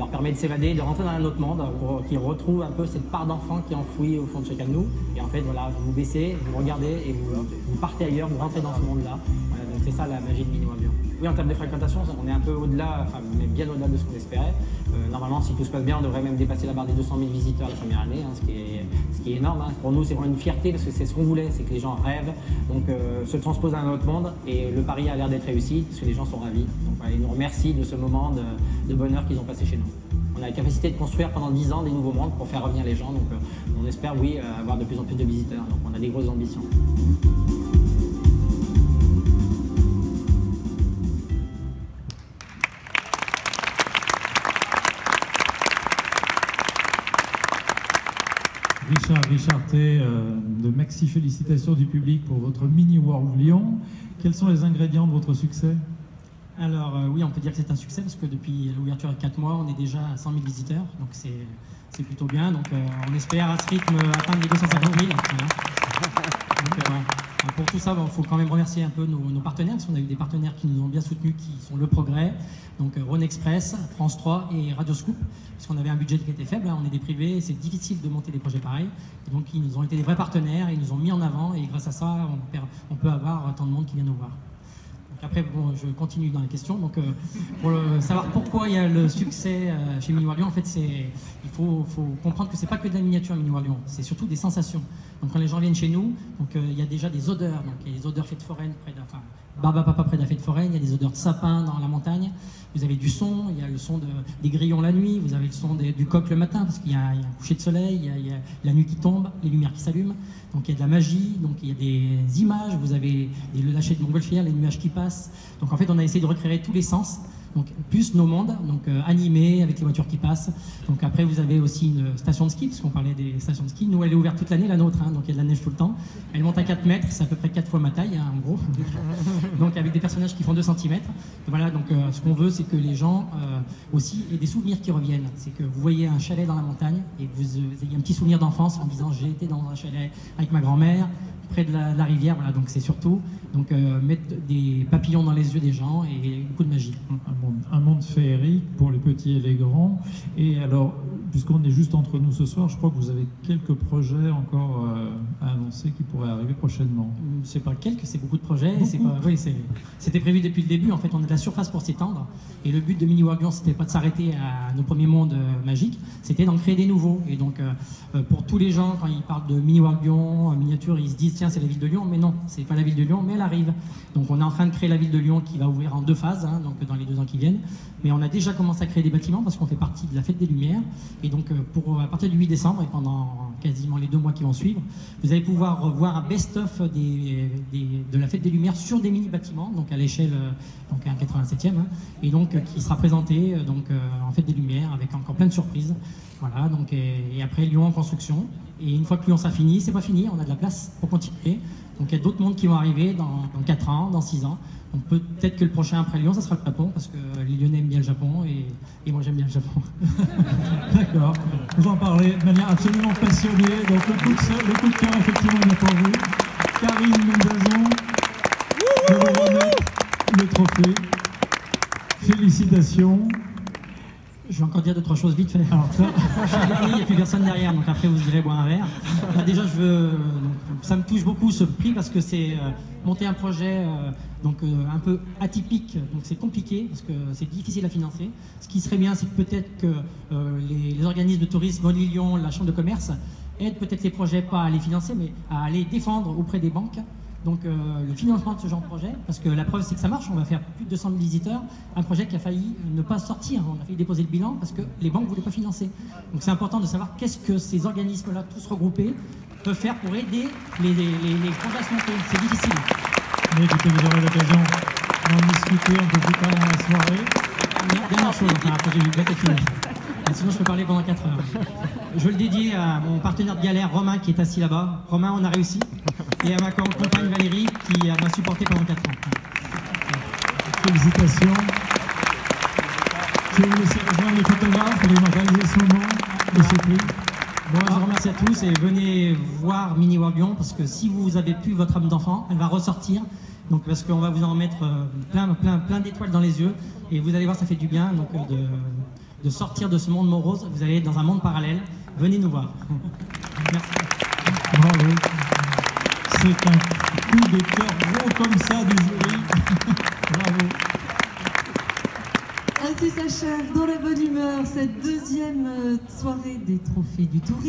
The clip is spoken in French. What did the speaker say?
leur permet de s'évader, de rentrer dans un autre monde, qu'ils retrouvent un peu cette part d'enfant qui est enfouie au fond de chacun de nous. Et en fait, voilà, vous baissez, vous regardez et vous partez ailleurs, vous rentrez dans ce monde-là. Voilà, donc c'est ça la magie de Minimo Avion. Oui, en termes de fréquentation, on est un peu au-delà, enfin même bien au-delà de ce qu'on espérait. Normalement, si tout se passe bien, on devrait même dépasser la barre des 200 000 visiteurs la première année, hein, ce qui est énorme. Hein. Pour nous, c'est vraiment une fierté parce que c'est ce qu'on voulait, c'est que les gens rêvent, donc se transposent à un autre monde. Et le pari a l'air d'être réussi parce que les gens sont ravis. Donc voilà, ils nous remercient de ce moment de bonheur qu'ils ont passé chez nous. On a la capacité de construire pendant 10 ans des nouveaux mondes pour faire revenir les gens. Donc on espère, oui, avoir de plus en plus de visiteurs. Donc on a des grosses ambitions. Richard T, de Maxi félicitations du public pour votre Mini World Lyon. Quels sont les ingrédients de votre succès? Alors oui, on peut dire que c'est un succès parce que depuis l'ouverture de 4 mois, on est déjà à 100 000 visiteurs, donc c'est plutôt bien. Donc on espère à ce rythme atteindre les 250 000. Voilà. Donc, pour tout ça, il faut quand même remercier un peu nos partenaires, parce qu'on a eu des partenaires qui nous ont bien soutenus, qui sont Le Progrès, donc Rhône Express, France 3 et Radio Scoop, parce qu'on avait un budget qui était faible, hein, on est des privés, c'est difficile de monter des projets pareils. Et donc ils nous ont été des vrais partenaires, ils nous ont mis en avant, et grâce à ça, on peut avoir tant de monde qui vient nous voir. Après, bon, je continue dans la question. Donc, pour savoir pourquoi il y a le succès chez Mini World Lyon, en fait, il faut comprendre que c'est pas que de la miniature Mini World Lyon, c'est surtout des sensations. Donc, quand les gens viennent chez nous, donc il y a déjà des odeurs. Donc, il y a des odeurs fêtes foraines Barbe à Papa près de la fête foraine. Il y a des odeurs de sapin dans la montagne. Vous avez du son. Il y a le son des grillons la nuit. Vous avez le son du coq le matin parce qu'il y a un coucher de soleil. Il y a la nuit qui tombe, les lumières qui s'allument. Donc il y a de la magie. Donc il y a des images. Vous avez le lâcher de montgolfière, les nuages qui passent. Donc en fait, on a essayé de recréer tous les sens. Donc plus nos mondes, donc animés avec les voitures qui passent. Donc après vous avez aussi une station de ski, parce qu'on parlait des stations de ski. Nous elle est ouverte toute l'année, la nôtre, hein, donc il y a de la neige tout le temps. Elle monte à 4 mètres, c'est à peu près 4 fois ma taille, hein, en gros. Donc avec des personnages qui font 2 cm. Voilà, donc ce qu'on veut c'est que les gens aussi aient des souvenirs qui reviennent. C'est que vous voyez un chalet dans la montagne et que vous ayez un petit souvenir d'enfance en disant j'ai été dans un chalet avec ma grand-mère, près de la rivière, voilà, donc c'est surtout mettre des papillons dans les yeux des gens et beaucoup de magie. Un monde féerique pour les petits et les grands. Et alors, puisqu'on est juste entre nous ce soir, je crois que vous avez quelques projets encore à annoncer qui pourraient arriver prochainement. C'est pas quelques, c'est beaucoup de projets. C'était prévu depuis le début. En fait, on a de la surface pour s'étendre. Et le but de Mini World Lyon, c'était pas de s'arrêter à nos premiers mondes magiques, c'était d'en créer des nouveaux. Et donc, pour tous les gens, quand ils parlent de Mini World Lyon, miniature, ils se disent tiens, c'est la ville de Lyon. Mais non, c'est pas la ville de Lyon, mais elle arrive. Donc, on est en train de créer la ville de Lyon qui va ouvrir en 2 phases, hein, donc dans les 2 ans qui viennent. Mais on a déjà commencé à créer des bâtiments parce qu'on fait partie de la Fête des Lumières. Et donc, à partir du 8 décembre et pendant quasiment les 2 mois qui vont suivre, vous allez pouvoir voir un best-of de la Fête des Lumières sur des mini-bâtiments, donc à l'échelle, donc à 87e, hein, et donc qui sera présenté en Fête des Lumières avec encore plein de surprises. Voilà, donc, et après Lyon en construction. Et une fois que Lyon sera fini, c'est pas fini, on a de la place pour continuer. Donc il y a d'autres mondes qui vont arriver dans 4 ans, dans 6 ans. Donc peut-être que le prochain après Lyon, ça sera le Japon, parce que les Lyonnais aiment bien le Japon et moi j'aime bien le Japon. D'accord, vous en parlez de manière absolument passionnée. Donc le coup de cœur, effectivement, il est pour vous. Karine Mendazon, je vous remets le trophée. Félicitations. Je vais encore dire 2-3 choses vite fait. Alors, je suis dernier, il n'y a plus personne derrière, donc après vous irez boire un verre. Là, déjà, ça me touche beaucoup ce prix parce que c'est monter un projet un peu atypique, donc c'est compliqué parce que c'est difficile à financer. Ce qui serait bien, c'est peut-être que les organismes de tourisme, Only Lyon, la Chambre de commerce, aident peut-être les projets pas à les financer, mais à les défendre auprès des banques. Donc le financement de ce genre de projet, parce que la preuve c'est que ça marche, on va faire plus de 200 000 visiteurs, un projet qui a failli ne pas sortir, on a failli déposer le bilan parce que les banques ne voulaient pas financer. Donc c'est important de savoir qu'est-ce que ces organismes-là, tous regroupés, peuvent faire pour aider les projets à se monter. C'est difficile. Mais écoutez, vous aurez l'occasion d'en discuter un peu plus tard dans la soirée. Dernière chose, après j'ai vu le est fini. Sinon je peux parler pendant 4 heures. Je veux le dédier à mon partenaire de galère, Romain, qui est assis là-bas. Romain, on a réussi. Et à ma compagne Valérie, qui m'a supporté pendant 4 ans. Félicitations. Je vais vous laisser rejoindre les photographes pour les réaliser ce moment et ce prix. Bon, je vous remercie à tous et venez voir Mini World Lyon parce que si vous avez plus votre âme d'enfant, elle va ressortir. Donc parce qu'on va vous en mettre plein d'étoiles dans les yeux et vous allez voir, ça fait du bien. Donc de sortir de ce monde morose. Vous allez dans un monde parallèle. Venez nous voir. Merci. Bravo. C'est un coup de cœur gros comme ça du jury. Bravo. Ainsi s'achève dans la bonne humeur cette deuxième soirée des Trophées du Tourisme.